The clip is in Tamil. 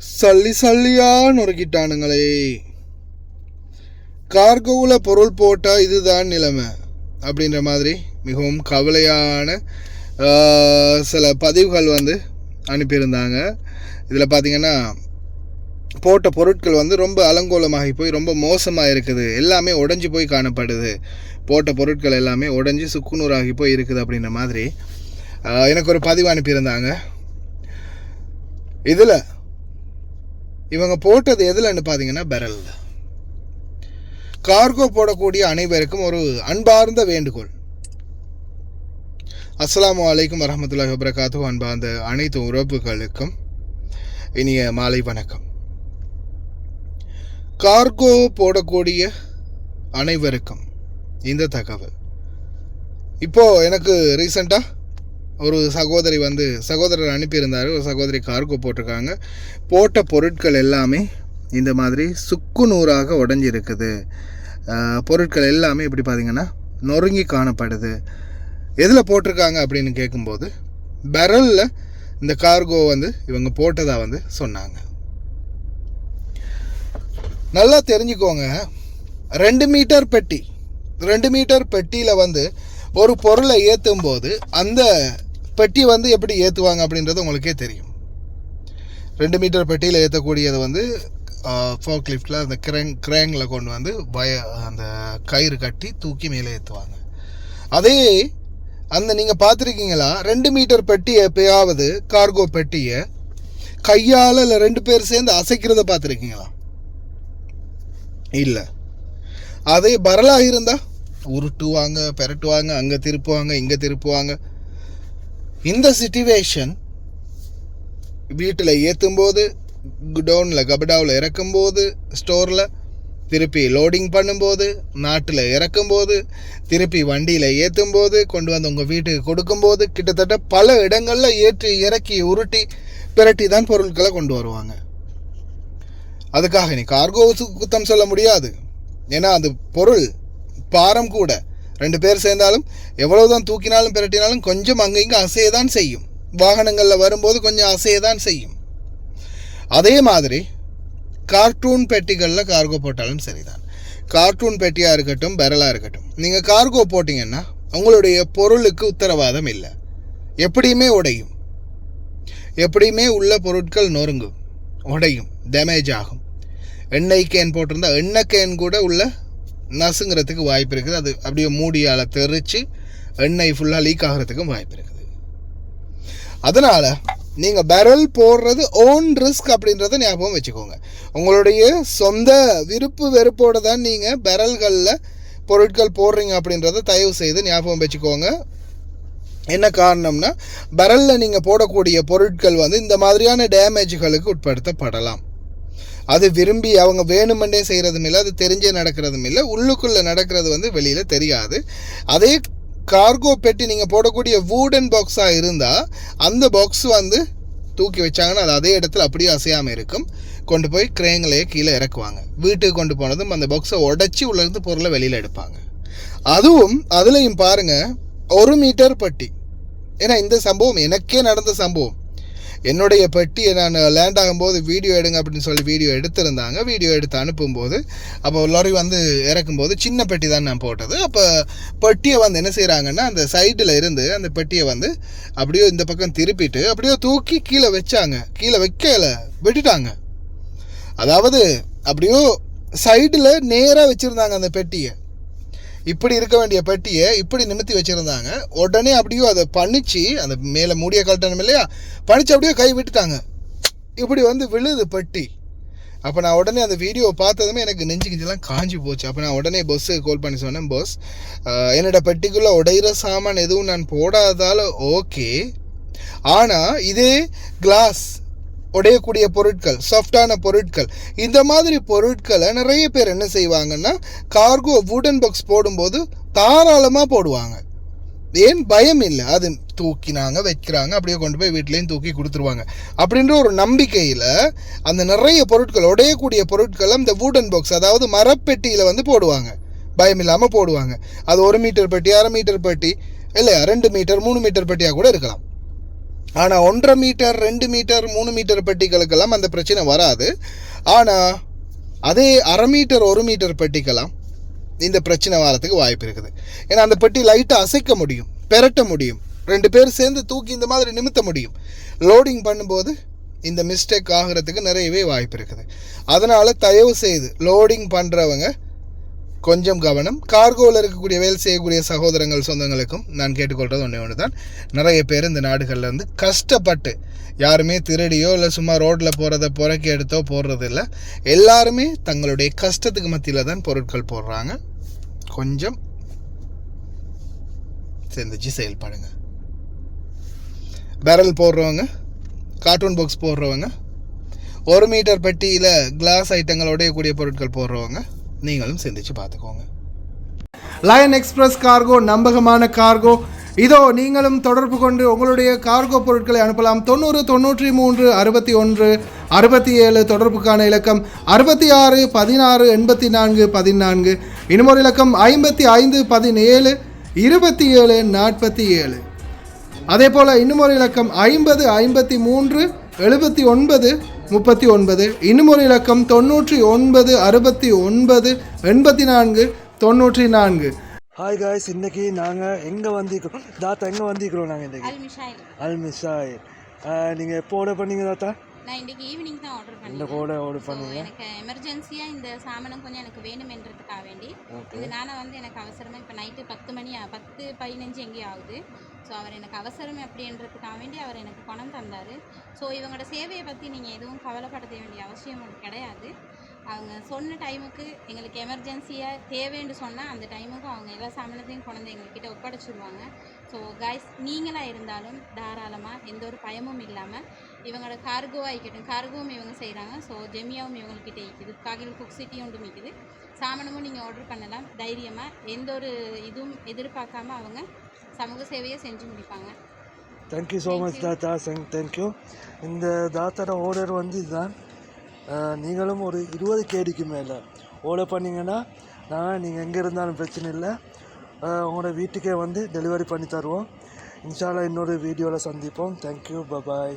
சல்லி சல்லியா நொறுக்கிட்டானுங்களே. கார்கோவில் பொருள் போட்டால் இதுதான் நிலைமை அப்படின்ற மாதிரி மிகவும் கவலையான சில பதிவுகள் அனுப்பியிருந்தாங்க. இதில் பார்த்திங்கன்னா போட்ட பொருட்கள் ரொம்ப அலங்கோலமாகி போய் ரொம்ப மோசமாக இருக்குது, எல்லாமே உடஞ்சி போய் காணப்படுது, போட்ட பொருட்கள் எல்லாமே உடஞ்சி சுக்குநூறாகி போய் இருக்குது அப்படின்ற மாதிரி எனக்கு ஒரு பதிவு அனுப்பியிருந்தாங்க. இதில் இவங்க போட்டது எதுலன்னு பார்த்தீங்கன்னா பெரல். கார்கோ போடக்கூடிய அனைவருக்கும் ஒரு அன்பார்ந்த வேண்டுகோள். அஸ்ஸலாமு அலைக்கும் வரஹ்மத்துல்லாஹி வபரகாத்துஹு. அன்பார்ந்த அனைத்து உறவுகளுக்கும் இனிய மாலை வணக்கம். கார்கோ போடக்கூடிய அனைவருக்கும் இந்த தகவல். இப்போது எனக்கு ரீசெண்டாக ஒரு சகோதரர் அனுப்பியிருந்தார். ஒரு சகோதரி கார்கோ போட்டிருக்காங்க. போட்ட பொருட்கள் எல்லாமே இந்த மாதிரி சுக்கு நூறாக உடஞ்சிருக்குது. பொருட்கள் எல்லாமே எப்படி பார்த்திங்கன்னா நொறுங்கி காணப்படுது. எதில் போட்டிருக்காங்க அப்படின்னு கேட்கும்போது பெரலில் இந்த கார்கோ இவங்க போட்டதாக சொன்னாங்க. நல்லா தெரிஞ்சுக்கோங்க, 2 மீட்டர் பெட்டி, 2 மீட்டர் பெட்டியில் ஒரு பொருளை ஏற்றும் போது அந்த பெட்டி எப்படி ஏற்றுவாங்க அப்படின்றது உங்களுக்கே தெரியும். 2 மீட்டர் பெட்டியில் ஏற்றக்கூடியதை ஃபோக் லிஃப்டில் அந்த கிரேங்கில் கொண்டு அந்த கயிறு கட்டி தூக்கி மேலே ஏற்றுவாங்க. அதே நீங்கள் பார்த்துருக்கீங்களா 2 மீட்டர் பெட்டி எப்பயாவது கார்கோ பெட்டியை கையால் இல்லை 2 பேர் சேர்ந்து அசைக்கிறத பார்த்துருக்கீங்களா? இல்லை. அதே பரலாக இருந்தால் உருட்டுவாங்க, பெரட்டுவாங்க, அங்கே திருப்புவாங்க, இங்கே திருப்புவாங்க. இந்த சிச்சுவேஷன் வீட்டில் ஏற்றும்போது, குடவுனில் கபடாவில் இறக்கும்போது, ஸ்டோரில் திருப்பி லோடிங் பண்ணும்போது, நாட்டில் இறக்கும்போது, திருப்பி வண்டியில் ஏற்றும்போது, கொண்டு உங்கள் வீட்டுக்கு கொடுக்கும்போது, கிட்டத்தட்ட பல இடங்களில் ஏற்றி இறக்கி உருட்டி பிரட்டி தான் பொருட்களை கொண்டு வருவாங்க. அதுக்காக நீ கார்கோவுக்கு குத்தம் சொல்ல முடியாது. ஏன்னா அது பொருள் பாரம் கூட. 2 பேர் சேர்ந்தாலும் எவ்வளவுதான் தூக்கினாலும் பிரட்டினாலும் கொஞ்சம் அங்கே இங்கே அசையதான் செய்யும். வாகனங்களில் வரும்போது கொஞ்சம் அசையதான் செய்யும். அதே மாதிரி கார்ட்டூன் பெட்டிகளில் கார்கோ போட்டாலும் சரிதான். கார்ட்டூன் பெட்டியாக இருக்கட்டும், பெரலாக இருக்கட்டும், நீங்கள் கார்கோ போட்டிங்கன்னா உங்களுடைய பொருளுக்கு உத்தரவாதம் இல்லை. எப்படியுமே உடையும், எப்படியுமே உள்ள பொருட்கள் நொறுங்கும், உடையும், டேமேஜ் ஆகும். எண்ணெய் கேன் போட்டிருந்தால் எண்ணெய் கேன் கூட உள்ள நசுங்கிறதுக்கு வாய்ப்பு இருக்குது. அது அப்படியே மூடியால் தெரித்து எண்ணெய் ஃபுல்லாக லீக் ஆகிறதுக்கும் வாய்ப்பு இருக்குது. அதனால் நீங்கள் பெரல் போடுறது ஓன் ரிஸ்க் அப்படின்றத ஞாபகம் வச்சுக்கோங்க. உங்களுடைய சொந்த விருப்பு வெறுப்போடு தான் நீங்கள் பெரல்களில் பொருட்கள் போடுறீங்க அப்படின்றத தயவு செய்து ஞாபகம் வச்சுக்கோங்க. என்ன காரணம்னா, பெரலில் நீங்கள் போடக்கூடிய பொருட்கள் இந்த மாதிரியான டேமேஜுகளுக்கு உட்படுத்தப்படலாம். அது விரும்பி அவங்க வேணுமெண்டே செய்கிறதும் இல்லை, அது தெரிஞ்சே நடக்கிறதும் இல்லை. உள்ளுக்குள்ளே நடக்கிறது வெளியில் தெரியாது. அதே கார்கோ பெட்டி நீங்கள் போடக்கூடிய வூடன் பாக்ஸாக இருந்தால் அந்த பாக்ஸ் தூக்கி வச்சாங்கன்னா அது அதே இடத்துல அப்படியே அசையாமல் இருக்கும். கொண்டு போய் கிரேங்கிலேயே கீழே இறக்குவாங்க. வீட்டுக்கு கொண்டு போனதும் அந்த பாக்ஸை உடச்சி உள்ளேருந்து பொருளை வெளியில் எடுப்பாங்க. அதுலேயும் பாருங்கள், 1 மீட்டர் பெட்டி. ஏன்னா இந்த சம்பவம் எனக்கே நடந்த சம்பவம். என்னுடைய பெட்டியை நான் லேண்ட் ஆகும்போது வீடியோ எடுங்க அப்படின்னு சொல்லி வீடியோ எடுத்திருந்தாங்க. வீடியோ எடுத்து அனுப்பும்போது அப்போ லாரி இறக்கும்போது சின்ன பெட்டி தான் நான் போட்டது. அப்போ பெட்டியை என்ன செய்கிறாங்கன்னா, அந்த சைடில் இருந்து அந்த பெட்டியை அப்படியே இந்த பக்கம் திருப்பிட்டு அப்படியே தூக்கி கீழே வச்சாங்க. கீழே வைக்கல, விட்டுட்டாங்க. அதாவது அப்படியோ சைடில் நேராக வச்சுருந்தாங்க அந்த பெட்டியை. இப்படி இருக்க வேண்டிய பெட்டியை இப்படி நிமித்தி வச்சுருந்தாங்க. உடனே அப்படியோ அதை பணிச்சு, அந்த மேலே மூடிய கழட்டணும் இல்லையா, பணிச்சு அப்படியே கை விட்டுட்டாங்க. இப்படி விழுது பெட்டி. அப்போ நான் உடனே அந்த வீடியோவை பார்த்ததுமே எனக்கு நெஞ்சுக்கிஞ்செல்லாம் காஞ்சி போச்சு. அப்போ நான் உடனே பஸ்ஸுக்கு கால் பண்ணி சொன்னேன், பாஸ் என்னோடய பெட்டிக்குள்ளே உடையிற சாமான் எதுவும் நான் போடாதால ஓகே, ஆனால் இதே கிளாஸ் உடையக்கூடிய பொருட்கள், சாஃப்டான பொருட்கள், இந்த மாதிரி பொருட்களை நிறைய பேர் என்ன செய்வாங்கன்னா கார்கோ வூடன் பாக்ஸ் போடும்போது தாராளமாக போடுவாங்க. ஏன்? பயம் இல்லை. அது தூக்கினாங்க, வைக்கிறாங்க, அப்படியே கொண்டு போய் வீட்லேயும் தூக்கி கொடுத்துருவாங்க அப்படின்ற ஒரு நம்பிக்கையில் அந்த நிறைய பொருட்கள், உடையக்கூடிய பொருட்களை அந்த வூடன் பாக்ஸ், அதாவது மரப்பெட்டியில் போடுவாங்க. பயம் இல்லாமல் போடுவாங்க. அது 1 மீட்டர் பெட்டி, 1/2 மீட்டர் பெட்டி, இல்லை 2 மீட்டர் 3 மீட்டர் பெட்டியாக கூட இருக்கலாம். ஆனால் 1.5 மீட்டர் 2 மீட்டர் 3 மீட்டர் பெட்டிகளுக்கெல்லாம் அந்த பிரச்சனை வராது. ஆனால் அதே 1/2 மீட்டர் 1 மீட்டர் பெட்டிக்கெல்லாம் இந்த பிரச்சனை வரத்துக்கு வாய்ப்பு இருக்குது. ஏன்னா அந்த பெட்டி லைட்டாக அசைக்க முடியும், பெரட்ட முடியும், 2 பேர் சேர்ந்து தூக்கி இந்த மாதிரி நிமித்த முடியும். லோடிங் பண்ணும்போது இந்த மிஸ்டேக் ஆகிறதுக்கு நிறையவே வாய்ப்பு இருக்குது. அதனால் தயவு செய்து லோடிங் பண்ணுறவங்க கொஞ்சம் கவனம். கார்கோவில் இருக்கக்கூடிய வேலை செய்யக்கூடிய சகோதரங்கள் சொந்தங்களுக்கும் நான் கேட்டுக்கொள்கிறது ஒன்று தான், நிறைய பேர் இந்த நாடுகளில் இருந்து கஷ்டப்பட்டு, யாருமே திருடியோ இல்லை சும்மா ரோட்டில் போகிறத புறக்கி எடுத்தோ போடுறது இல்லை, எல்லாருமே தங்களுடைய கஷ்டத்துக்கு மத்தியில் தான் பொருட்கள் போடுறாங்க. கொஞ்சம் சிந்திச்சு செயல்படுங்க. பேரல் போடுறவங்க, கார்ட்டூன் பாக்ஸ் போடுறவங்க, 1 மீட்டர் பெட்டியில் கிளாஸ் ஐட்டங்களோடைய கூடிய பொருட்கள் போடுறவங்க நீங்களும் சிந்திச்சு பார்த்துக்கோங்க. லயன் எக்ஸ்பிரஸ் கார்கோ நம்பகமான கார்கோ. இதோ நீங்களும் தொடர்பு கொண்டு உங்களுடைய கார்கோ பொருட்களை அனுப்பலாம். 90 93 61 67 தொடர்புக்கான இலக்கம் 66 16 84 14. இன்னும் ஒரு இலக்கம் 55 17 27 47. அதே போல் இன்னும் ஒரு இலக்கம் 50 53 79 39. இன்னும் ஒரு இலக்கம் 99 69 84 94. ஹாய் காய்ஸ், இன்னைக்கு நாங்கள் எங்கே வந்திருக்கிறோம் தாத்தா? எங்கே வந்திருக்கிறோம் நாங்கள் இன்றைக்கி? அல்மிஷாய். நீங்கள் எப்போ ஆர்டர் பண்ணீங்க தாத்தா? நான் இன்றைக்கி ஈவினிங் தான் ஆர்டர் பண்ணேன். இந்த கோடை ஆர்டர் பண்ணீங்க? எனக்கு எமர்ஜென்சியாக இந்த சாமானம் கொஞ்சம் எனக்கு வேணுமென்றதுக்காக வேண்டி இதனால வந்து எனக்கு அவசரமாக இப்போ நைட்டு 10 மணி 10-15 எங்கேயும் ஆகுது. ஸோ அவர் எனக்கு அவசரம் அப்படின்றதுக்காக வேண்டி அவர் எனக்கு பணம் தந்தார். ஸோ இவங்களோட சேவையை பற்றி நீங்கள் எதுவும் கவலைப்பட வேண்டிய அவசியம் கிடையாது. அவங்க சொன்ன டைமுக்கு எங்களுக்கு எமர்ஜென்சியாக தேவைன்னு சொன்னால் அந்த டைமுக்கு அவங்க எல்லா சாமானத்தையும் கொண்டு எங்கள்கிட்ட ஒப்படைச்சிடுவாங்க. ஸோ கைஸ், நீங்களாக இருந்தாலும் தாராளமாக எந்த ஒரு பயமும் இல்லாமல் இவங்களோட கார்கோவாக இருக்கட்டும், கார்கோவும் இவங்க செய்கிறாங்க. ஸோ ஜெமியாவும் இவங்கக்கிட்ட இருக்குது, காகில் குக் சிட்டியும் ஒன்று இருக்குது. சாமானமும் நீங்கள் ஆர்டர் பண்ணலாம் தைரியமாக, எந்த ஒரு இதுவும் எதிர்பார்க்காம அவங்க சமூக சேவையை செஞ்சு முடிப்பாங்க. தேங்க்யூ ஸோ மச் தாத்தா. தேங்க்யூ. இந்த தாத்தாவோட ஆர்டர் வந்து இதுதான். நீங்களும் ஒரு 20 கேடிக்கு மேலே ஆர்டர் பண்ணிங்கன்னா நீங்கள் எங்கே இருந்தாலும் பிரச்சனை இல்லை, உங்களோட வீட்டுக்கே வந்து டெலிவரி பண்ணி தருவோம். இன்ஷா அல்லாஹ் இன்னொரு வீடியோவில் சந்திப்போம். Thank you, bye bye.